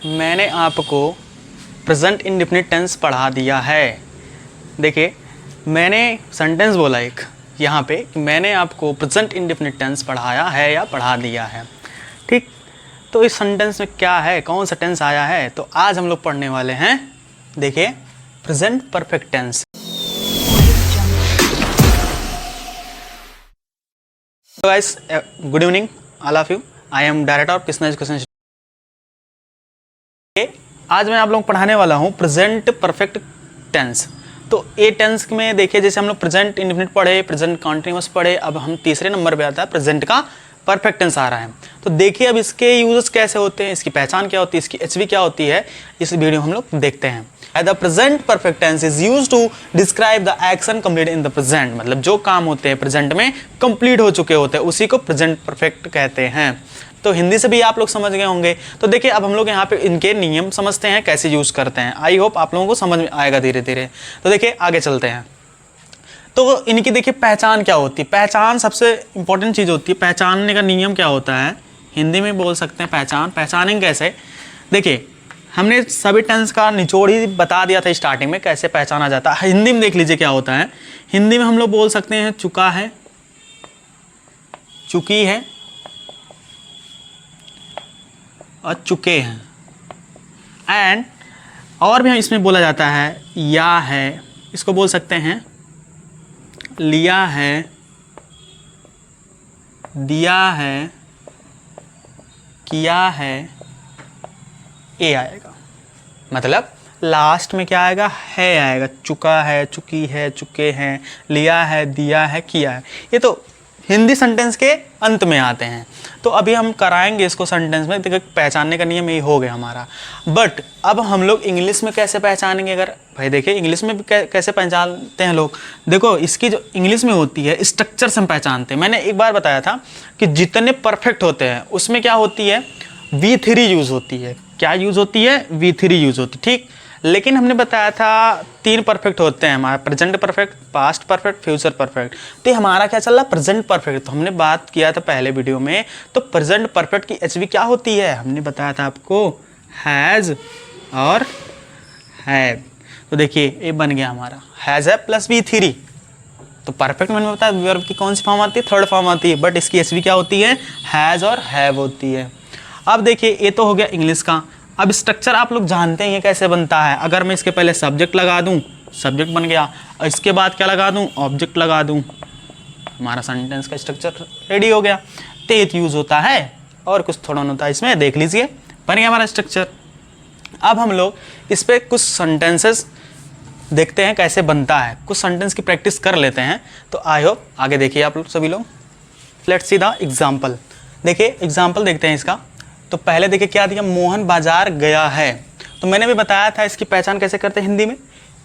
मैंने आपको present indefinite tense पढ़ा दिया है। देखिए मैंने सेंटेंस बोला एक यहाँ पे कि मैंने आपको प्रेजेंट इंडेफिनिट टेंस पढ़ाया है या पढ़ा दिया है। ठीक, तो इस सेंटेंस में क्या है, कौन सा टेंस आया है, तो आज हम लोग पढ़ने वाले हैं। देखिए present perfect tense. Guys good evening all of you, I am director of Krishna education. आज मैं आप लोगों को पढ़ाने वाला हूँ प्रेजेंट परफेक्ट टेंस। तो ए टेंस में देखिए, जैसे हम लोग प्रेजेंट इंडेफिनिट पढ़े, प्रेजेंट कॉन्टिन्यूअस पढ़े, अब हम तीसरे नंबर पे आता है प्रेजेंट का परफेक्ट टेंस आ रहा है। तो देखिए अब इसके यूजेस कैसे होते हैं, इसकी पहचान क्या होती है, इसकी एचवी क्या होती है, इस वीडियो हम लोग देखते हैं। The present perfect tense is used to describe the action complete in the present. मतलब जो काम होते हैं प्रेजेंट में कंप्लीट हो चुके होते हैं उसी को प्रेजेंट परफेक्ट कहते हैं। तो हिंदी से भी आप लोग समझ गए होंगे। तो देखिए अब हम लोग यहाँ पे इनके नियम समझते हैं, कैसे यूज करते हैं। आई होप आप लोगों को समझ में आएगा धीरे धीरे। तो देखिए आगे चलते हैं। तो इनकी देखिए पहचान क्या होती है। पहचान सबसे इंपॉर्टेंट चीज़ होती है। पहचानने का नियम क्या होता है, हिंदी में बोल सकते हैं पहचानेंगे कैसे। देखिए हमने सभी टेंस का निचोड़ ही बता दिया था स्टार्टिंग में, कैसे पहचाना जाता है। हिंदी में देख लीजिए क्या होता है। हिंदी में हम लोग बोल सकते हैं चुका है, चुकी है और चुके हैं। एंड और भी इसमें बोला जाता है या है, इसको बोल सकते हैं लिया है, दिया है, किया है, ए आएगा। मतलब लास्ट में क्या आएगा, है आएगा। चुका है, चुकी है, चुके हैं, लिया है, दिया है, किया है। ये तो हिंदी सेंटेंस के अंत में आते हैं। तो अभी हम कराएंगे इसको सेंटेंस में। देखिए पहचानने का नियम यही हो गया हमारा। बट अब हम लोग इंग्लिश में कैसे पहचानेंगे। अगर भाई देखिए इंग्लिश में भी कैसे पहचानते हैं लोग। देखो इसकी जो इंग्लिश में होती है स्ट्रक्चर से हम पहचानते हैं। मैंने एक बार बताया था कि जितने परफेक्ट होते हैं उसमें क्या होती है, V3 यूज़ होती है। क्या यूज़ होती है, V3 यूज़ होती है। ठीक, लेकिन हमने बताया था 3 परफेक्ट होते हैं हमारा, present perfect, past perfect, future perfect. तो हमारा क्या चल रहा है, प्रेजेंट परफेक्ट। तो हमने बात किया था पहले वीडियो में। तो प्रेजेंट परफेक्ट की एचवी क्या होती है, हमने बताया था आपको हैज़ और हैव। तो देखिए ये बन गया हमारा हैज़ है प्लस V3। तो परफेक्ट मैंने बताया वर्ब की कौन सी फॉर्म आती है, थर्ड फॉर्म आती है। बट इसकी एचवी क्या होती है, हैज़ और हैव होती है। अब देखिए ये तो हो गया इंग्लिश का। अब स्ट्रक्चर आप लोग जानते हैं ये कैसे बनता है। अगर मैं इसके पहले सब्जेक्ट लगा दूं, सब्जेक्ट बन गया, और इसके बाद क्या लगा दूं, ऑब्जेक्ट लगा दूं, हमारा सेंटेंस का स्ट्रक्चर रेडी हो गया। तेज यूज होता है और कुछ थोड़ा होता है इसमें, देख लीजिए बन गया हमारा स्ट्रक्चर। अब हम लोग इस पर कुछ सेंटेंसेस देखते हैं कैसे बनता है, कुछ सेंटेंस की प्रैक्टिस कर लेते हैं। तो आई होप आगे देखिए आप लोग सभी लोग। Let's see the example. देखिए एग्जाम्पल देखते हैं इसका। तो पहले देखिए क्या दिया, मोहन बाजार गया है। तो मैंने भी बताया था इसकी पहचान कैसे करते हैं हिंदी में,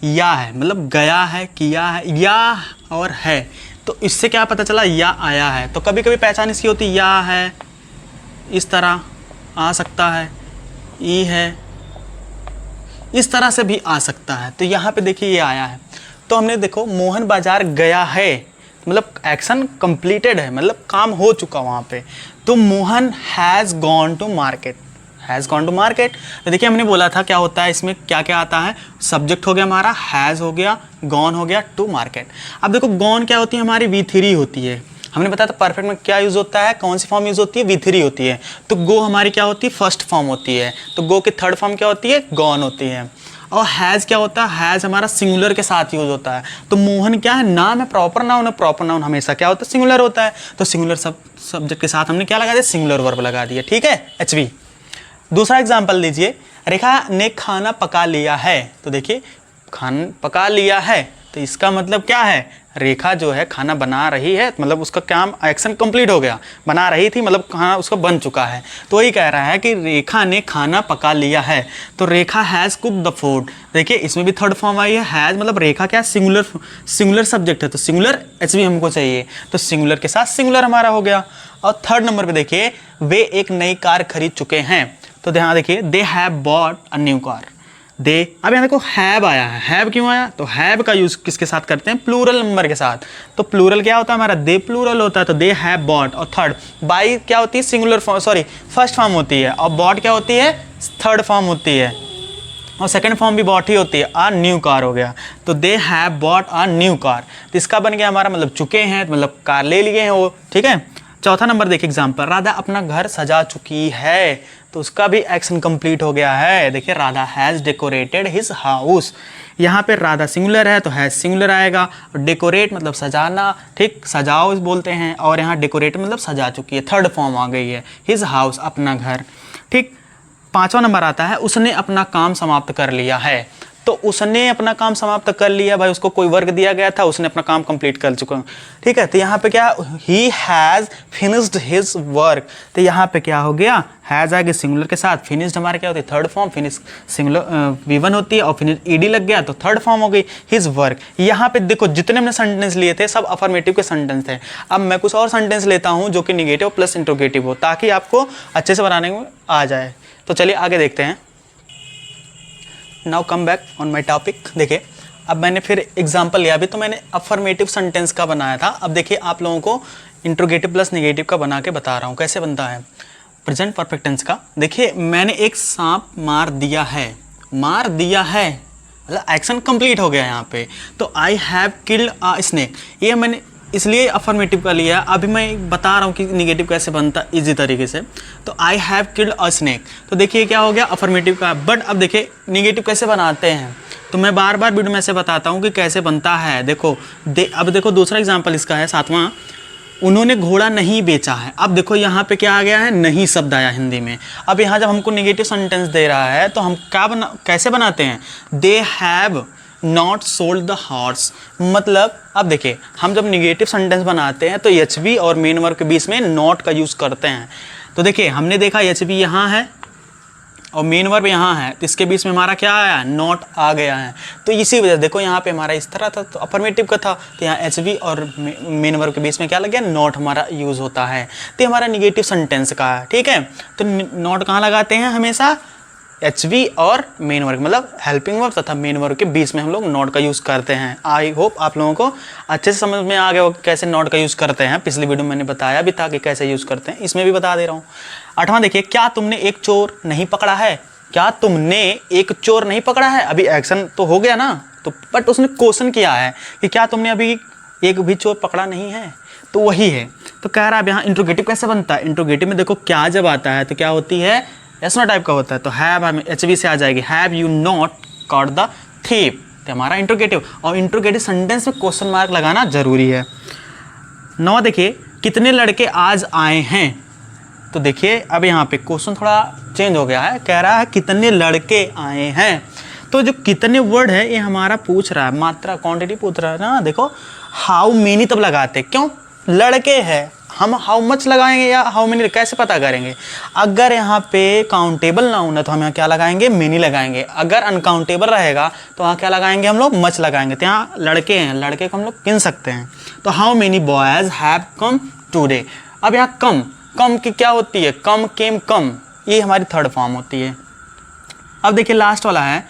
या है मतलब गया है, किया है, या और है। तो इससे क्या पता चला, या आया है। तो कभी कभी पहचान इसकी होती है या है, इस तरह आ सकता है, ई है, इस तरह से भी आ सकता है। तो यहाँ पे देखिए ये आया है। तो हमने देखो मोहन बाजार गया है, मतलब एक्शन कंप्लीटेड है, मतलब काम हो चुका वहाँ पे। तो Mohan has gone to market, has gone to market. तो देखिए हमने बोला था क्या होता है इसमें, क्या क्या आता है, सब्जेक्ट हो गया हमारा, हैज़ हो गया, गॉन हो गया, टू मार्केट। अब देखो गॉन क्या होती है हमारी, V3 होती है। हमने बताया था परफेक्ट में क्या यूज़ होता है, कौन सी फॉर्म यूज़ होती है, V3 होती है। तो गो हमारी क्या होती है, फर्स्ट फॉर्म होती है। तो गो की थर्ड फॉर्म क्या होती है, गॉन होती है। और हैज़ क्या होता है, हैज़ हमारा सिंगुलर के साथ यूज होता है। तो मोहन क्या है, नाम है, प्रॉपर नाउन है, प्रॉपर नाउन हमेशा क्या होता है, सिंगुलर होता है। तो सिंगुलर सब्जेक्ट के साथ हमने क्या लगा दिया, सिंगुलर वर्ब लगा दिया। ठीक है, एचवी। दूसरा एग्जाम्पल लीजिए, रेखा ने खाना पका लिया है। तो देखिए खाना पका लिया है, तो इसका मतलब क्या है, रेखा जो है खाना बना रही है, मतलब उसका काम एक्शन कंप्लीट हो गया। बना रही थी मतलब खाना उसका बन चुका है। तो वही कह रहा है कि रेखा ने खाना पका लिया है। तो रेखा हैज़ कुक द फूड। देखिए इसमें भी थर्ड फॉर्म आई है, हैज़ मतलब रेखा क्या, सिंगुलर सब्जेक्ट है। तो सिंगुलर एचवी हमको चाहिए। तो सिंगुलर के साथ सिंगुलर हमारा हो गया। और थर्ड नंबर पे देखिए वे एक नई कार खरीद चुके हैं। तो यहाँ देखिए they have bought a new car. They. अब यहाँ देखो हैव आया है, हैव क्यों आया, तो हैव का यूज किसके साथ करते हैं, प्लूरल नंबर के साथ। तो प्लूरल क्या होता है हमारा, दे प्लूरल होता है, तो दे हैव बॉट। और थर्ड बाई क्या होती है, singular form, sorry first form होती है, और बॉट क्या होती है, थर्ड फॉर्म होती है, और सेकंड फॉर्म भी बॉट ही होती है, आ न्यू कार हो गया। तो they have bought a new car, तो इसका बन गया हमारा मतलब चुके हैं, मतलब कार ले लिए हैं वो, ठीक है। चौथा नंबर देखिए एग्जाम्पल, राधा अपना घर सजा चुकी है, तो उसका भी एक्शन कंप्लीट हो गया है। देखिए Radha has decorated his house, यहाँ पे राधा सिंगुलर है तो हैज़ सिंगुलर आएगा, और डेकोरेट मतलब सजाना, ठीक, सजाओ बोलते हैं, और यहाँ डेकोरेट मतलब सजा चुकी है, थर्ड फॉर्म आ गई है, हिज हाउस अपना घर, ठीक। पांचवा नंबर आता है, उसने अपना काम समाप्त कर लिया है, तो उसने अपना काम समाप्त कर लिया भाई, उसको कोई वर्क दिया गया था, उसने अपना काम कंप्लीट कर चुका, ठीक है। तो यहाँ पे क्या, he has finished his work, तो यहाँ पे क्या हो गया, हैज़ आगे सिंगुलर के साथ, फिनिश्ड हमारे क्या होती है, third form, finish singular V1 होती है, और फिनिश ईडी लग गया तो थर्ड फॉर्म हो गई, हिज वर्क। यहाँ पे देखो जितने हमने सेंटेंस लिए थे सब अफर्मेटिव के सेंटेंस थे। अब मैं कुछ और सेंटेंस लेता हूँ जो कि निगेटिव प्लस इंट्रोगेटिव हो, ताकि आपको अच्छे से बनाने में आ जाए। तो चलिए आगे देखते हैं। Now come back on my topic. देखिए अब मैंने फिर एग्जाम्पल लिया, अभी तो मैंने अफर्मेटिव सेंटेंस का बनाया था, अब देखिए आप लोगों को इंट्रोगेटिव प्लस नेगेटिव का बना के बता रहा हूँ कैसे बनता है प्रेजेंट परफेक्ट टेंस का। देखिए मैंने एक सांप मार दिया है, मार दिया है मतलब एक्शन कंप्लीट हो गया यहाँ पे, तो I have killed a snake, ये मैंने इसलिए अफर्मेटिव का लिया। अभी मैं बता रहा हूँ कि निगेटिव कैसे बनता इजी तरीके से। तो I have killed a snake, तो देखिए क्या हो गया अफर्मेटिव का। बट अब देखिए निगेटिव कैसे बनाते हैं, तो मैं बार बार वीडियो में से बताता हूँ कि कैसे बनता है। देखो अब देखो दूसरा एग्जाम्पल इसका है सातवां, उन्होंने घोड़ा नहीं बेचा है। अब देखो यहाँ पे क्या आ गया है, नहीं शब्द आया हिंदी में। अब यहाँ जब हमको निगेटिव सेंटेंस दे रहा है तो हम क्या कैसे बनाते हैं, they have not sold the horse. मतलब अब देखिए हम जब निगेटिव सेंटेंस बनाते हैं तो एच बी और मेन वर्ब के बीच में नॉट का यूज़ करते हैं। तो देखिए हमने देखा एच बी यहाँ है और मेन वर्ब यहाँ है, तो इसके बीच में हमारा क्या आया, नॉट आ गया है। तो इसी वजह से देखो यहाँ पे हमारा इस तरह था, तो अफर्मेटिव का था, तो यहाँ एच बी और मेन वर्ब के बीच में क्या लग गया, नॉट हमारा यूज़ होता है। तो हमारा निगेटिव सेंटेंस का है, ठीक है। तो नॉट कहाँ लगाते हैं हमेशा, एच वी और मेन वर्ब, मतलब हेल्पिंग वर्ब तथा मेन वर्ब के बीच में हम लोग नॉट का यूज़ करते हैं। आई होप आप लोगों को अच्छे से समझ में आ गया हो कैसे नॉट का यूज़ करते हैं। पिछली वीडियो में मैंने बताया भी था कि कैसे यूज़ करते हैं, इसमें भी बता दे रहा हूँ। आठवां देखिए, क्या तुमने एक चोर नहीं पकड़ा है, क्या तुमने एक चोर नहीं पकड़ा है। अभी एक्शन तो हो गया ना, तो बट उसने क्वेश्चन किया है कि क्या तुमने अभी एक भी चोर पकड़ा नहीं है, तो वही है। तो कह रहा है अब यहाँ इंट्रोगेटिव कैसे बनता है, इंट्रोगेटिव में देखो क्या जब आता है तो क्या होती है, एसनो टाइप का होता है। तो हैव हमें एच बी से आ जाएगी, have you not caught the thief, तो हमारा इंट्रोगेटिव। और इंट्रोगेटिव सेंटेंस में क्वेश्चन मार्क लगाना जरूरी है। नौ देखिए, कितने लड़के आज आए हैं। तो देखिए अब यहाँ पे क्वेश्चन थोड़ा चेंज हो गया है, कह रहा है कितने लड़के आए हैं। तो जो कितने वर्ड है ये हमारा पूछ रहा है, मात्रा क्वांटिटी पूछ रहा है ना। देखो हाउ मेनी तब लगाते, क्यों, लड़के हैं, हम हाउ मच लगाएंगे या हाउ मेनी कैसे पता करेंगे। अगर यहाँ पे काउंटेबल नाउन है तो हम यहाँ क्या लगाएंगे, मेनी लगाएंगे। अगर अनकाउंटेबल रहेगा तो वहाँ क्या लगाएंगे, हम लोग मच लगाएंगे। तो यहाँ लड़के हैं, लड़के को हम लोग गिन सकते हैं। तो how many boys have come today. अब यहाँ कम, कम की क्या होती है, कम, केम, कम, ये हमारी थर्ड फॉर्म होती है। अब देखिए लास्ट वाला है,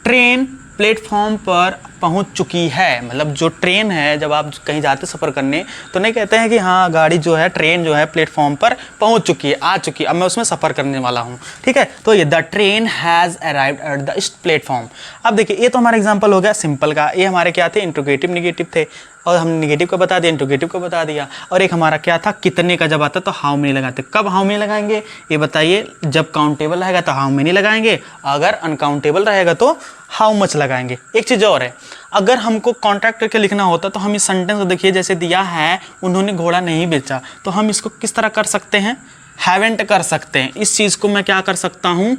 ट्रेन प्लेटफॉर्म पर पहुंच चुकी है। मतलब जो ट्रेन है, जब आप कहीं जाते सफ़र करने तो नहीं कहते हैं कि हाँ गाड़ी जो है, ट्रेन जो है प्लेटफॉर्म पर पहुंच चुकी है, आ चुकी है, अब मैं उसमें सफ़र करने वाला हूँ, ठीक है। तो ये the train has arrived at the platform. अब देखिए ये तो हमारा एग्जाम्पल हो गया सिंपल का, ये हमारे क्या थे, इंट्रोगेटिव निगेटिव थे, और हमने निगेटिव का बता दिया, इंट्रोगेटिव का बता दिया। और एक हमारा क्या था, कितने का जब आता तो हाउ मेनी लगाते। कब हाउ मेनी लगाएंगे ये बताइए, जब काउंटेबल रहेगा तो हाउ मेनी लगाएंगे, अगर अनकाउंटेबल रहेगा तो हाउ मच लगाएंगे। एक चीज़ और है, अगर हमको कॉन्ट्रैक्ट करके लिखना होता तो हम इस सेंटेंस को देखिए, जैसे दिया है उन्होंने घोड़ा नहीं बेचा, तो हम इसको किस तरह कर सकते हैं, हैवेंट कर सकते हैं। इस चीज़ को मैं क्या कर सकता हूँ,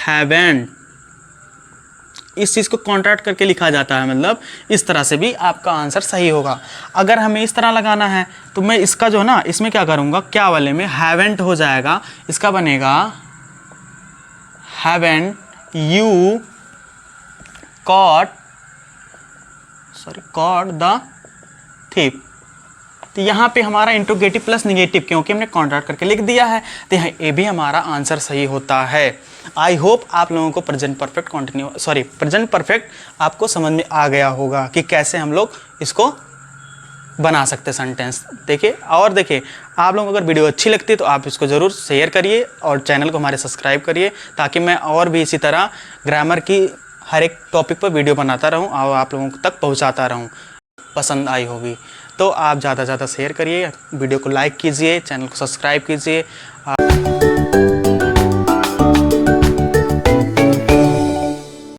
हैवेंट, इस चीज़ को कॉन्ट्रैक्ट करके लिखा जाता है। मतलब इस तरह से भी आपका आंसर सही होगा। अगर हमें इस तरह लगाना है तो मैं इसका जो है ना, इसमें क्या करूँगा, क्या वाले में हैवेंट हो जाएगा, इसका बनेगा haven't you caught the thief. तो यहाँ पे हमारा इंट्रोगेटिव प्लस निगेटिव, क्योंकि हमने कॉन्ट्रैक्ट करके लिख दिया है, तो यहाँ ए भी हमारा आंसर सही होता है। आई होप आप लोगों को प्रेजेंट परफेक्ट आपको समझ में आ गया होगा कि कैसे हम लोग इसको बना सकते सेंटेंस। देखिए, और देखिए, आप लोगों को अगर वीडियो अच्छी लगती है तो आप इसको ज़रूर शेयर करिए और चैनल को हमारे सब्सक्राइब करिए, ताकि मैं और भी इसी तरह ग्रामर की हर एक टॉपिक पर वीडियो बनाता रहूं और आप लोगों तक पहुंचाता रहूं। पसंद आई होगी तो आप ज़्यादा से ज़्यादा शेयर करिए, वीडियो को लाइक कीजिए, चैनल को सब्सक्राइब कीजिए।